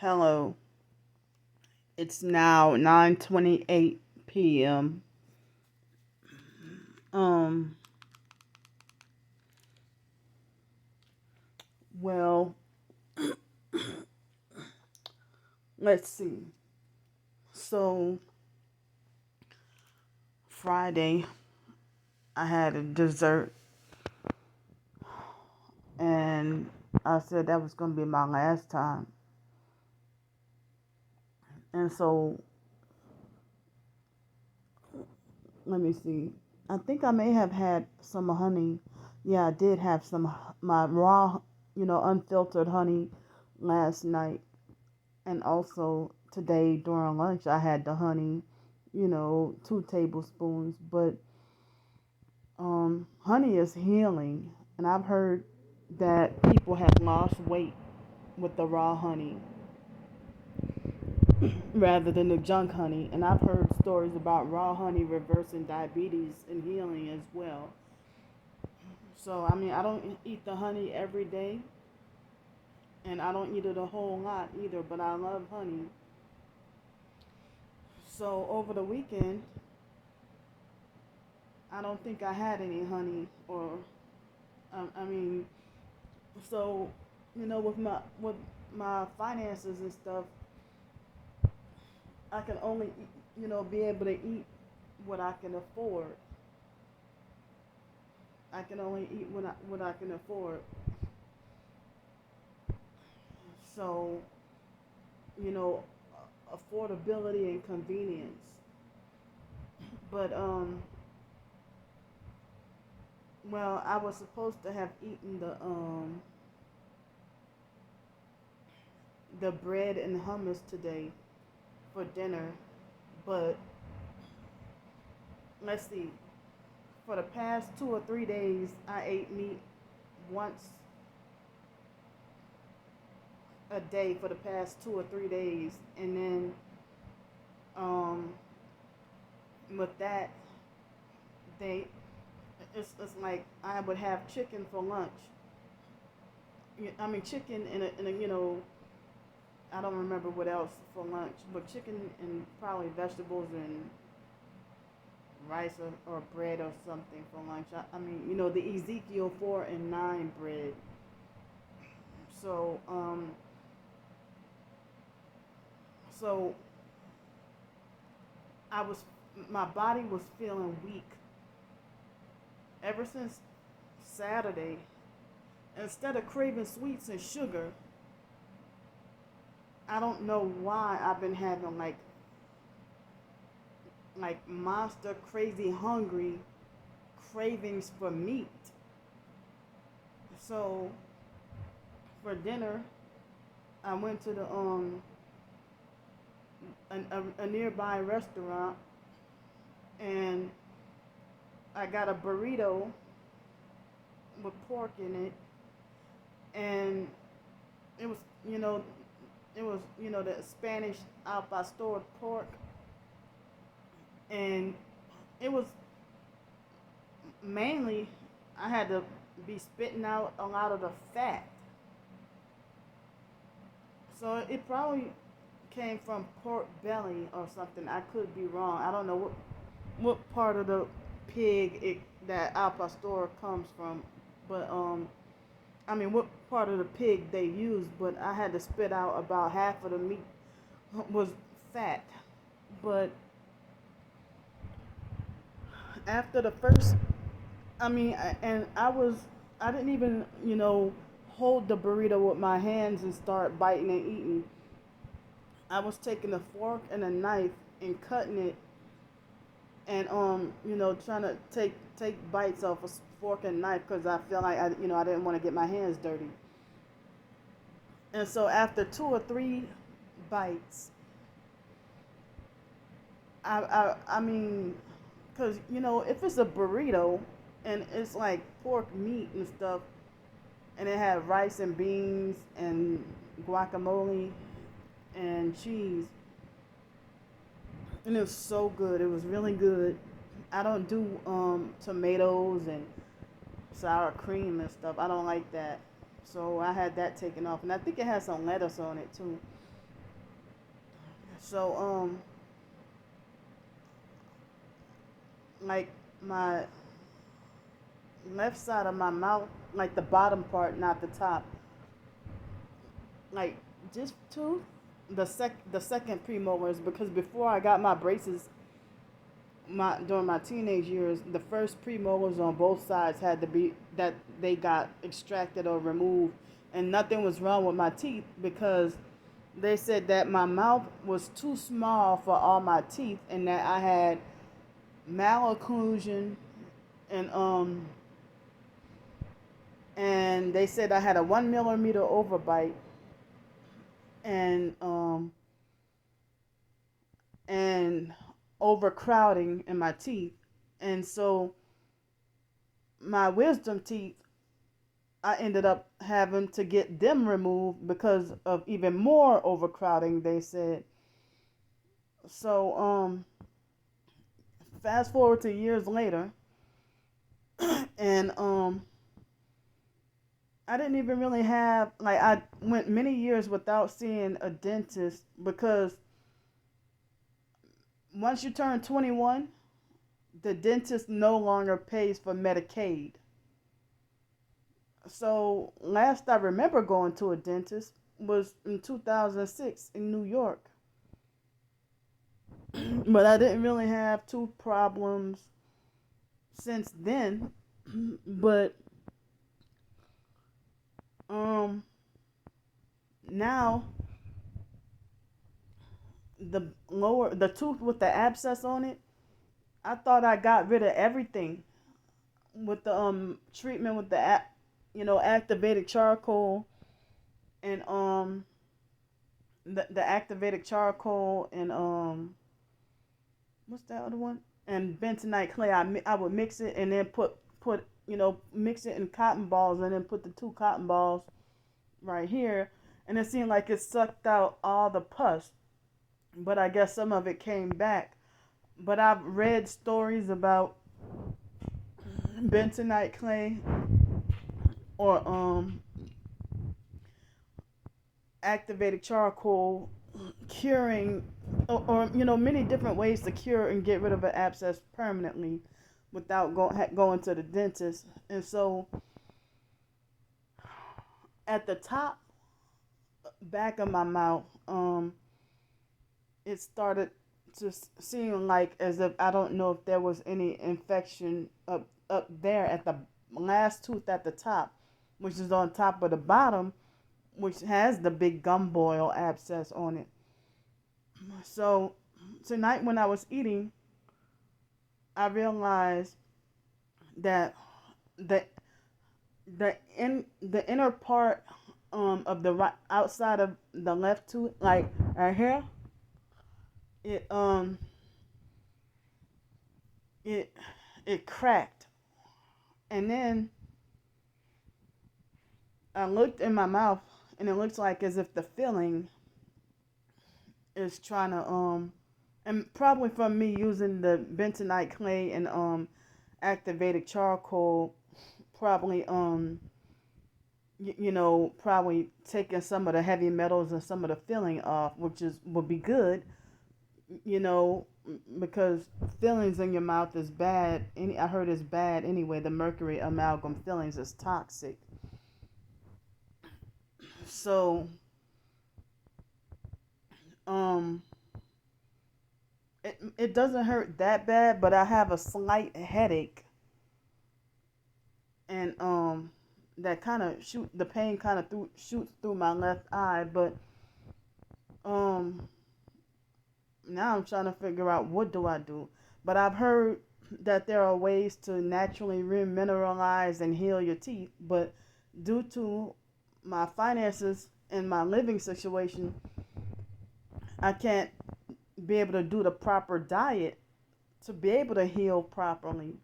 Hello. It's now 9:28 p.m. Um well, let's see. So, Friday I had a dessert and I said that was going to be my last time. And so, let me see. I think I may have had some honey. Yeah, I did have some my raw, unfiltered honey last night. And also today during lunch, I had the honey, 2 tablespoons. But honey is healing, and I've heard that people have lost weight with the raw honey rather than the junk honey. And I've heard stories about raw honey reversing diabetes and healing as well. So I mean, I don't eat the honey every day, and I don't eat it a whole lot either. But I love honey. So over the weekend, I don't think I had any honey, or I mean, so with my finances and stuff, I can only be able to eat what I can afford. I can only eat what I can afford. So you know, affordability and convenience. But well, I was supposed to have eaten the bread and hummus today for dinner, but let's see. For the past 2 or 3 days, I ate meat once a day for the past 2 or 3 days, and then um, with that, they it's like I would have chicken for lunch. I mean, chicken and I don't remember what else for lunch, but chicken and probably vegetables and rice or bread or something for lunch. I mean, the Ezekiel 4 and 9 bread. So so I was my body was feeling weak ever since Saturday. Instead of craving sweets and sugar, I don't know why I've been having like monster crazy hungry cravings for meat. So for dinner, I went to the a nearby restaurant, and I got a burrito with pork in it, and it was you know the Spanish al pastor pork, and it was mainly I had to be spitting out a lot of the fat. So it probably came from pork belly or something. I could be wrong. I don't know what part of the pig that al pastor comes from, but I mean what part of the pig they use. But I had to spit out about half of the meat was fat. But after the first, I mean, and I didn't even hold the burrito with my hands and start biting and eating. I was taking a fork and a knife and cutting it, and trying to take bites off a fork and knife because I felt like I didn't want to get my hands dirty. And so after 2 or 3 bites, I mean, because if it's a burrito and it's like pork meat and stuff, and it had rice and beans and guacamole and cheese, and it was so good. It was really good. I don't do tomatoes and sour cream and stuff. I don't like that. So I had that taken off, and I think it had some lettuce on it too. So like my left side of my mouth, like the bottom part, not the top, like just tooth, the second premolars, because before I got my braces, my during my teenage years, the first premolars on both sides had to be that they got extracted or removed, and nothing was wrong with my teeth because they said that my mouth was too small for all my teeth and that I had malocclusion and they said I had a 1 millimeter overbite and and overcrowding in my teeth, and so my wisdom teeth, I ended up having to get them removed because of even more overcrowding, they said. So fast forward to years later, and I didn't even really have, like, I went many years without seeing a dentist because once you turn 21, the dentist no longer pays for Medicaid. So last I remember going to a dentist was in 2006 in New York. But I didn't really have tooth problems since then. But um now the tooth with the abscess on it, I thought I got rid of everything with the treatment with activated charcoal and the activated charcoal and what's that other one? And bentonite clay. I would mix it and then put mix it in cotton balls and then put the two cotton balls right here, and it seemed like it sucked out all the pus, but I guess some of it came back. But I've read stories about bentonite clay or activated charcoal curing, or many different ways to cure and get rid of an abscess permanently without going to the dentist. And so at the top back of my mouth, it started to seem like as if, I don't know if there was any infection up there at the last tooth at the top, which is on top of the bottom, which has the big gumboil abscess on it. So tonight when I was eating, I realized that the the inner part of the right outside of the left tooth, like right here, it it it cracked, and then I looked in my mouth, and it looks like as if the filling is trying to and probably from me using the bentonite clay and activated charcoal, probably probably taking some of the heavy metals and some of the filling off, which is would be good, you know, because fillings in your mouth is bad. I heard it's bad anyway. The mercury amalgam fillings is toxic. So um it doesn't hurt that bad, but I have a slight headache, and that kind of shoot the pain kind of shoots through my left eye, but um now I'm trying to figure out what do I do. But I've heard that there are ways to naturally remineralize and heal your teeth, but due to my finances and my living situation, I can't be able to do the proper diet to be able to heal properly.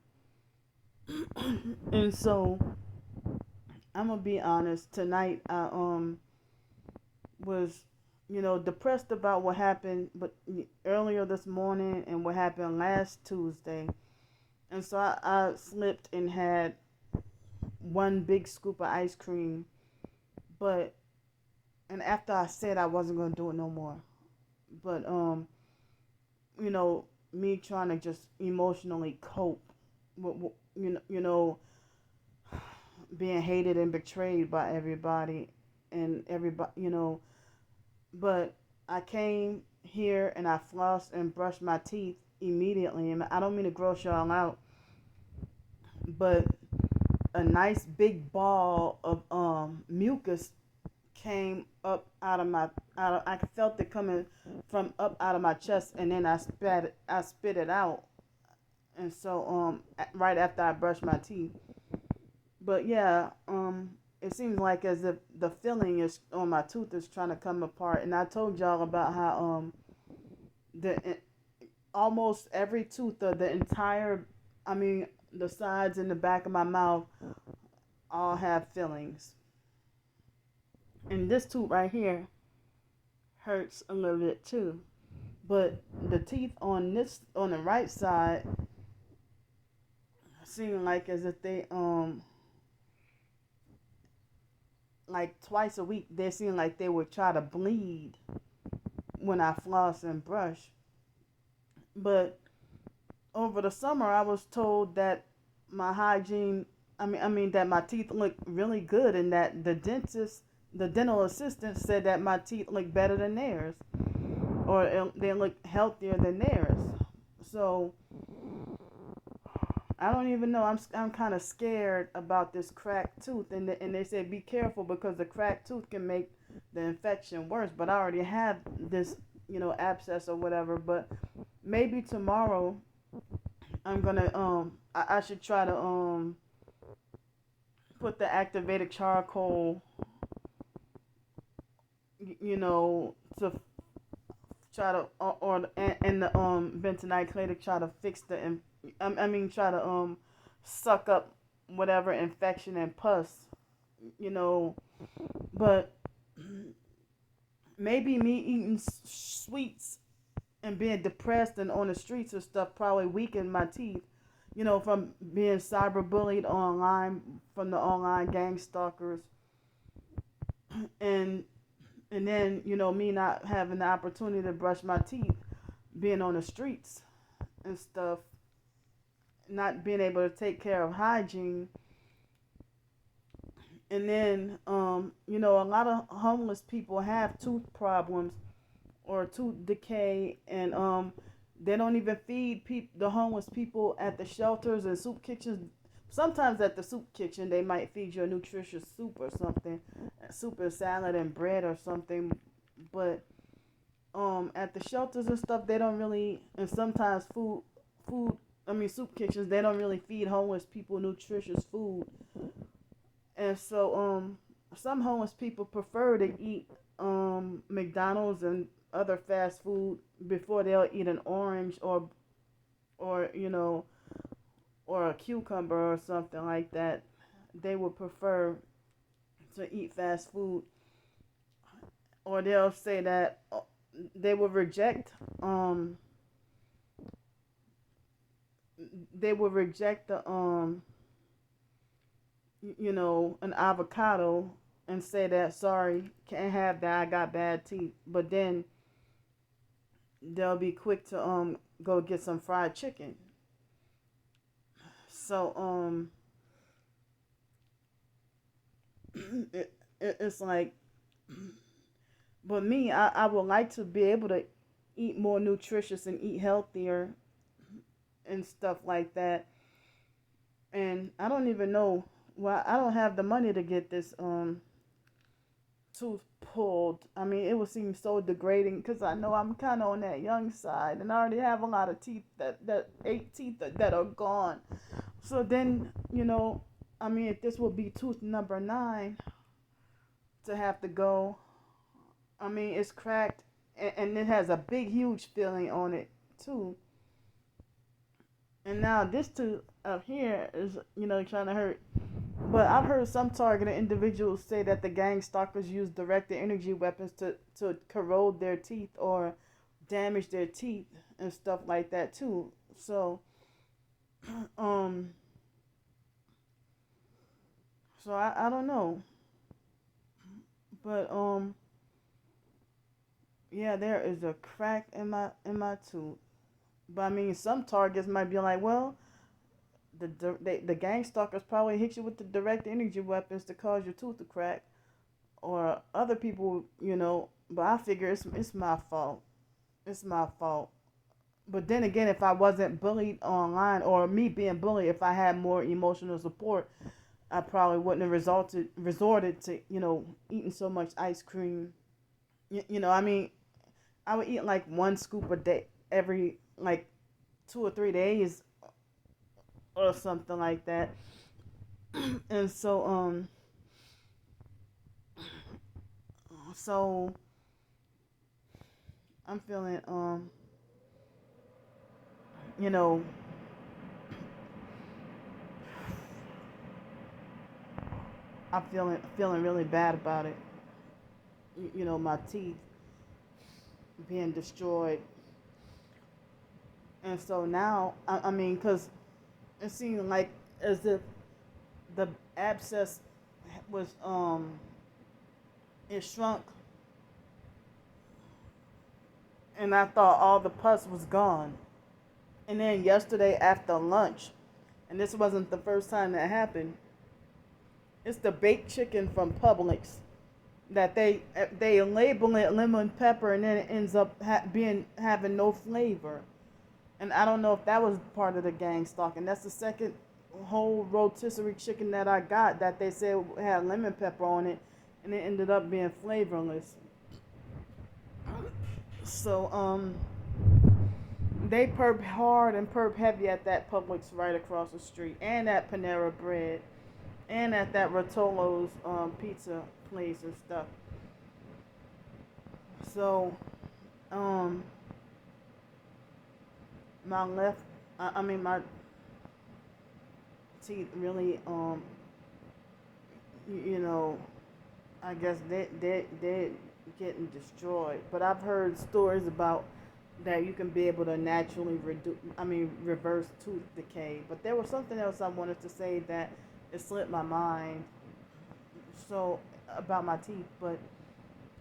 And so I'm gonna be honest. Tonight I was depressed about what happened, but earlier this morning and what happened last Tuesday, and so I slipped and had one big scoop of ice cream, but and after I said I wasn't gonna do it no more, But me trying to just emotionally cope with, being hated and betrayed by everybody and everybody, but I came here and I flossed and brushed my teeth immediately. And I don't mean to gross y'all out, but a nice big ball of mucus came up out of my I felt it coming from up out of my chest, and then I spit it out. And so right after I brushed my teeth. But yeah, it seems like as if the filling is on my tooth is trying to come apart. And I told y'all about how the almost every tooth of the entire, I mean, the sides and the back of my mouth all have fillings. And this tooth right here hurts a little bit too. But the teeth on the right side seem like as if they like twice a week they seem like they would try to bleed when I floss and brush. But over the summer I was told that my hygiene, I mean that my teeth look really good, and that the dental assistant said that my teeth look better than theirs, or they look healthier than theirs. So I don't even know. I'm kind of scared about this cracked tooth, and they said be careful because the cracked tooth can make the infection worse. But I already have this, abscess or whatever. But maybe tomorrow I'm gonna I should try to put the activated charcoal, to try to or and the bentonite clay to try to fix the try to suck up whatever infection and pus, you know. But maybe me eating sweets and being depressed and on the streets and stuff probably weakened my teeth, from being cyberbullied online from the online gang stalkers, and then me not having the opportunity to brush my teeth, being on the streets and stuff, not being able to take care of hygiene. And then a lot of homeless people have tooth problems or tooth decay, and they don't even feed the homeless people at the shelters and soup kitchens. Sometimes at the soup kitchen they might feed you a nutritious soup or something, soup and salad and bread or something. But at the shelters and stuff they don't really, and sometimes soup kitchens, they don't really feed homeless people nutritious food. And so some homeless people prefer to eat McDonald's and other fast food before they'll eat an orange or or a cucumber or something like that. They would prefer to eat fast food, or they'll say that they will reject the an avocado and say that sorry, can't have that, I got bad teeth. But then they'll be quick to go get some fried chicken. So it's like, but me, I would like to be able to eat more nutritious and eat healthier and stuff like that. And I don't even know, well, I don't have the money to get this tooth pulled. I mean, it would seem so degrading because I know I'm kind of on that young side, and I already have a lot of teeth that 8 teeth that are gone. So then, if this would be tooth number 9 to have to go, it's cracked, and it has a big, huge filling on it too. And now this tooth up here is, trying to hurt. But I've heard some targeted individuals say that the gang stalkers use directed energy weapons to corrode their teeth or damage their teeth and stuff like that too. So, I don't know. But, yeah, there is a crack in my tooth. But I mean, some targets might be like, well, the gang stalkers probably hit you with the direct energy weapons to cause your tooth to crack, or other people, But I figure it's my fault. It's my fault. But then again, if I wasn't bullied online, or me being bullied, if I had more emotional support, I probably wouldn't have resorted to eating so much ice cream. I mean, I would eat like one scoop a day every like 2 or 3 days or something like that. And so I'm feeling you know I'm feeling really bad about it. My teeth being destroyed. And so now, I mean, because it seemed like as if the abscess was it shrunk, and I thought all the pus was gone. And then yesterday after lunch, and this wasn't the first time that happened, it's the baked chicken from Publix that they label it lemon pepper, and then it ends up having no flavor. And I don't know if that was part of the gang stalking. That's the second whole rotisserie chicken that I got that they said had lemon pepper on it, and it ended up being flavorless. So they perp hard and perp heavy at that Publix right across the street, and at Panera Bread, and at that Rotolo's pizza place and stuff. So um my left, I mean my teeth really you know I guess they getting destroyed. But I've heard stories about that you can be able to naturally reverse tooth decay. But there was something else I wanted to say that it slipped my mind. So about my teeth, but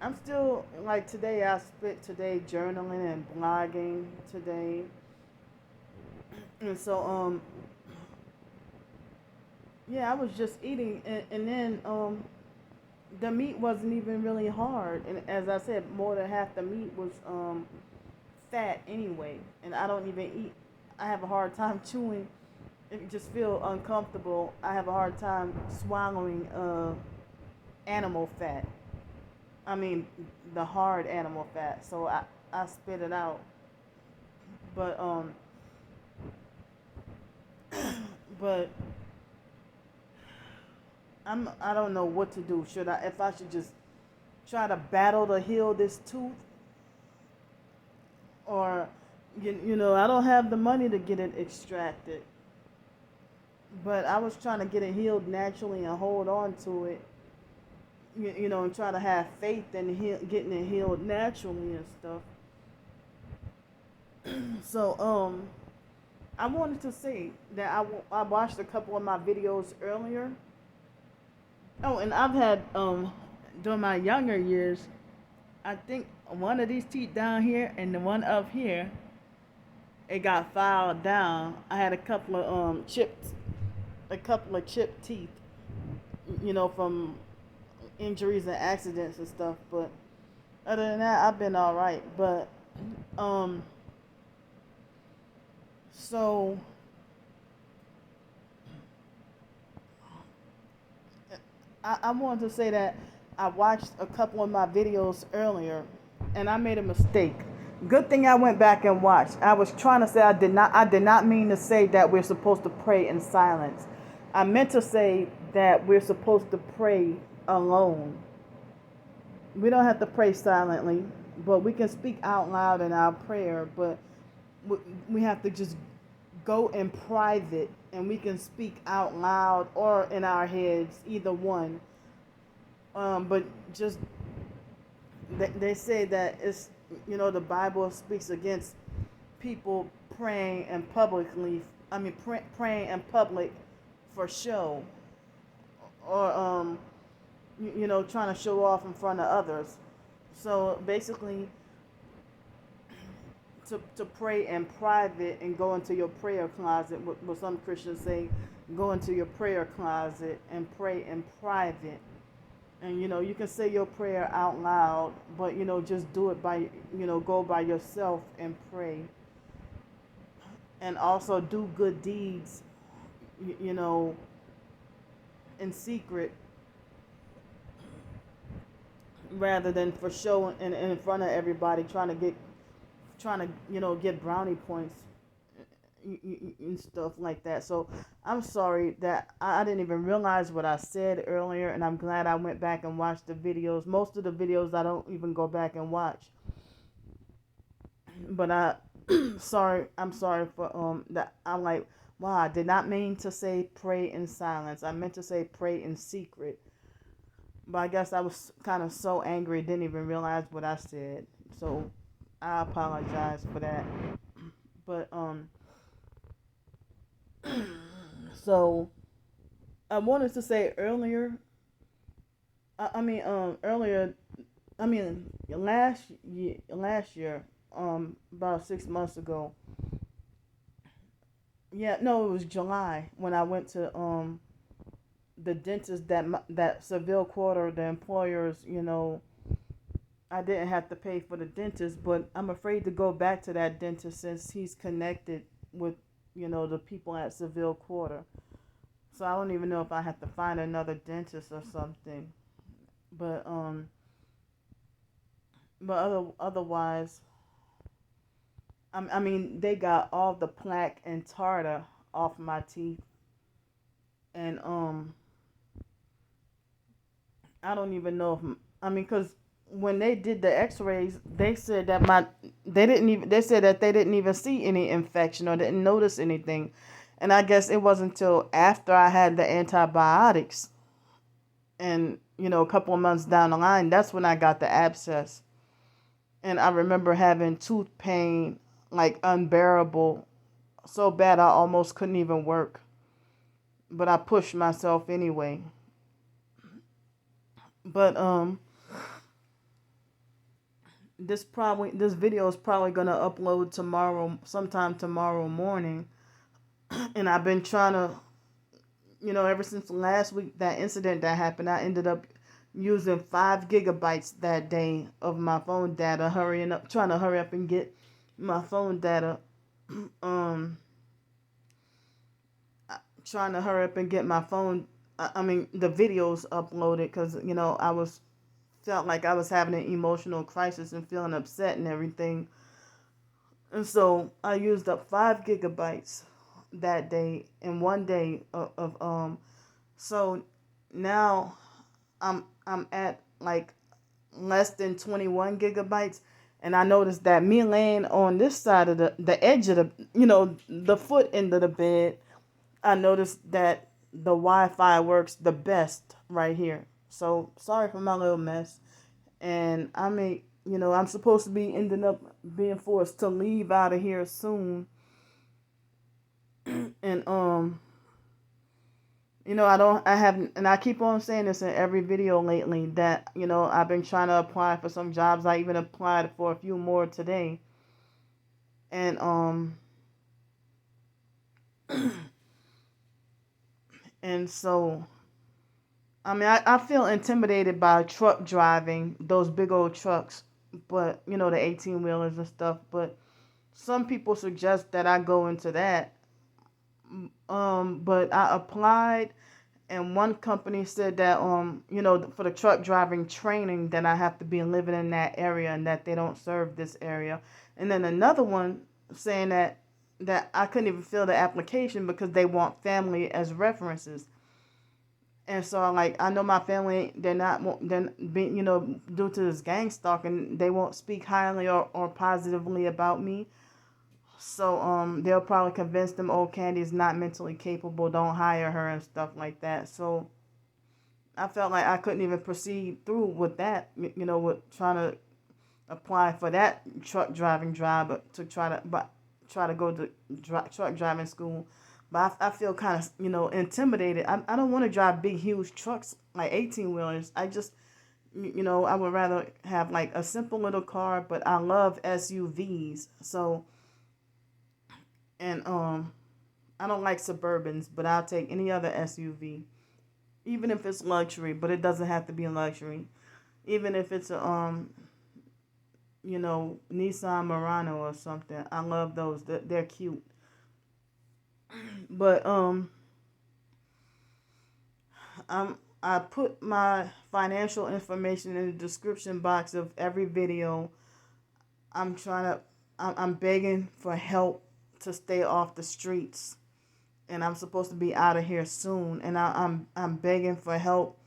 I'm still like today. I spent today journaling and blogging today, and so yeah, I was just eating, and then the meat wasn't even really hard, and as I said, more than half the meat was fat anyway, and I don't even eat. I have a hard time chewing. If you just feel uncomfortable, I have a hard time swallowing animal fat. I mean, the hard animal fat. So I spit it out. But but I don't know what to do. If I should just try to battle to heal this tooth, or I don't have the money to get it extracted. But I was trying to get it healed naturally and hold on to it, and try to have faith in getting it healed naturally and stuff. So I wanted to say that I watched a couple of my videos earlier. Oh, and I've had during my younger years, I think one of these teeth down here and the one up here, it got filed down. I had a couple of chipped teeth, from injuries and accidents and stuff. But other than that, I've been all right. But so I wanted to say that I watched a couple of my videos earlier, and I made a mistake. Good thing I went back and watched. I was trying to say I did not mean to say that we're supposed to pray in silence. I meant to say that we're supposed to pray alone. We don't have to pray silently, but we can speak out loud in our prayer, but we have to just go in private, and we can speak out loud or in our heads, either one. But just they say that it's the Bible speaks against people praying in publicly. Praying in public for show, or trying to show off in front of others. So basically, to pray in private and go into your prayer closet. What some Christians say, go into your prayer closet and pray in private. And you can say your prayer out loud, but just do it by go by yourself and pray. And also do good deeds, you know, in secret, rather than for show and in front of everybody, trying to get brownie points and stuff like that. So I'm sorry that I didn't even realize what I said earlier, and I'm glad I went back and watched the videos. Most of the videos I don't even go back and watch. But I'm sorry for that. I'm like, wow, I did not mean to say pray in silence. I meant to say pray in secret. But I guess I was kind of so angry, didn't even realize what I said. So I apologize for that. But so I wanted to say earlier. Earlier. Last year, about 6 months ago. Yeah, no, it was July when I went to the dentist that Seville Quarter, the employers, I didn't have to pay for the dentist, but I'm afraid to go back to that dentist since he's connected with, the people at Seville Quarter. So I don't even know if I have to find another dentist or something. But otherwise, they got all the plaque and tartar off my teeth, and I don't even know if because when they did the X-rays, they said that they said that they didn't even see any infection or didn't notice anything, and I guess it wasn't until after I had the antibiotics, and a couple of months down the line, that's when I got the abscess, and I remember having tooth pain like unbearable, so bad I almost couldn't even work, but I pushed myself anyway. But this video is probably gonna upload sometime tomorrow morning, and I've been trying to, ever since last week, that incident that happened, I ended up using 5 gigabytes that day of my phone data, trying to hurry up and get my phone data, um, trying to hurry up and get my phone, the videos uploaded, because felt like I was having an emotional crisis and feeling upset and everything. And so I used up 5 gigabytes that day in one day of so now I'm at like less than 21 gigabytes, and I noticed that me laying on this side of the edge of the foot end of the bed, I noticed that the Wi-Fi works the best right here. So sorry for my little mess. And I'm supposed to be ending up being forced to leave out of here soon. And I keep on saying this in every video lately that, I've been trying to apply for some jobs. I even applied for a few more today. And and so I feel intimidated by truck driving, those big old trucks, but the 18-wheelers and stuff. But some people suggest that I go into that. But I applied, and one company said that for the truck driving training that I have to be living in that area and that they don't serve this area. And then another one saying that I couldn't even fill the application because they want family as references. And so I know my family, they're due to this gang stalking, they won't speak highly or positively about me. So they'll probably convince them, oh, Candy is not mentally capable, don't hire her and stuff like that. So I felt like I couldn't even proceed through with that, with trying to apply for that truck driving job to try to go to truck driving school. But I feel kind of, intimidated. I don't want to drive big, huge trucks like 18-wheelers. I just, I would rather have like a simple little car, but I love SUVs. So, and I don't like Suburbans, but I'll take any other SUV, even if it's luxury, but it doesn't have to be a luxury. Even if it's a Nissan Murano or something. I love those. They're cute. But I put my financial information in the description box of every video. I'm begging for help to stay off the streets, and I'm supposed to be out of here soon. And I'm begging for help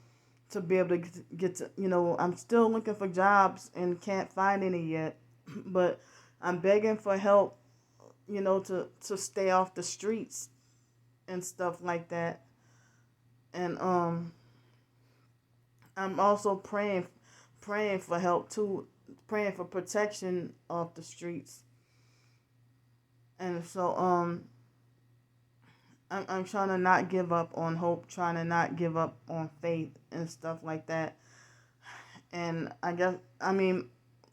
to be able to get to, I'm still looking for jobs and can't find any yet, but I'm begging for help, to stay off the streets and stuff like that. And I'm also praying for help too, praying for protection off the streets. And so I'm trying to not give up on hope, trying to not give up on faith and stuff like that. And other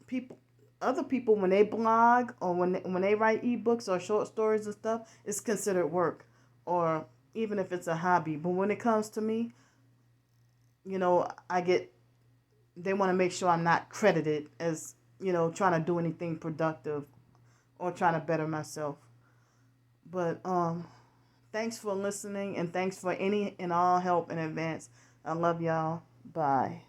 people, when they blog or when they write ebooks or short stories and stuff, it's considered work, or even if it's a hobby. But when it comes to me, they want to make sure I'm not credited as, trying to do anything productive or trying to better myself. But thanks for listening, and thanks for any and all help in advance. I love y'all. Bye.